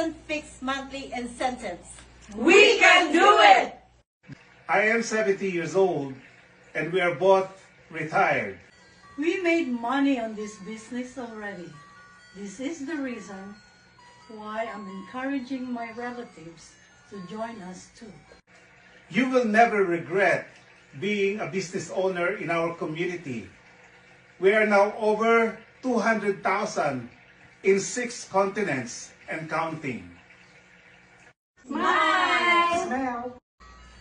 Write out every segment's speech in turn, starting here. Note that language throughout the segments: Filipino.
consistent fixed monthly incentives. We can do it! I am 70 years old and we are both retired. We made money on this business already. This is the reason why I'm encouraging my relatives to join us too. You will never regret being a business owner in our community. We are now over 200,000 in 6 continents and counting. Smile!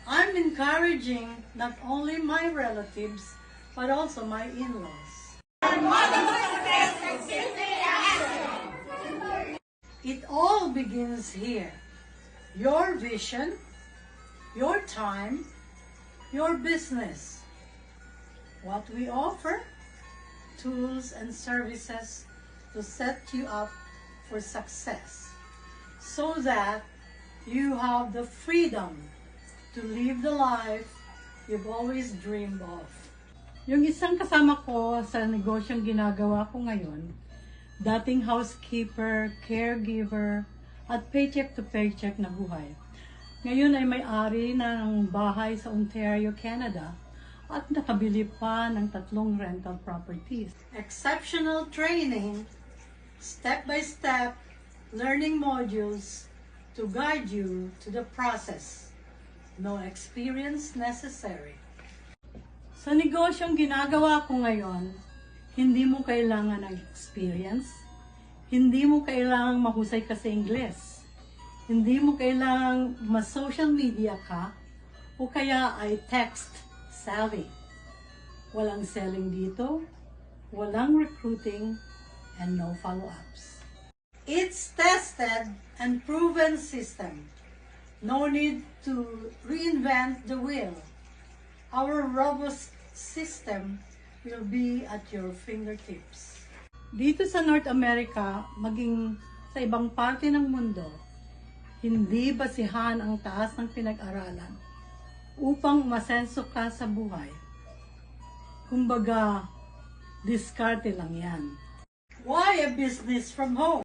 I'm encouraging not only my relatives, but also my in-laws. It all begins here. Your vision, your time, your business. What we offer, tools and services to set you up for success so that you have the freedom to live the life you've always dreamed of. Yung isang kasama ko sa negosyong ginagawa ko ngayon, dating housekeeper, caregiver, at paycheck to paycheck na buhay. Ngayon ay may-ari ng bahay sa Ontario, Canada, at nakabili pa ng 3 rental properties. Exceptional training, step-by-step learning modules to guide you to the process. No experience necessary. Sa negosyong ginagawa ko ngayon, hindi mo kailangan ng experience, hindi mo kailangan mahusay ka sa Ingles, hindi mo kailangan ma-social media ka, o kaya ay text savvy. Walang selling dito, walang recruiting, and no follow-ups. It's tested and proven system. No need to reinvent the wheel. Our robust system will be at your fingertips. Dito sa North America, maging sa ibang parte ng mundo, hindi basihan ang taas ng pinag-aralan upang umasenso ka sa buhay. Kumbaga, diskarte lang yan. Why a business from home?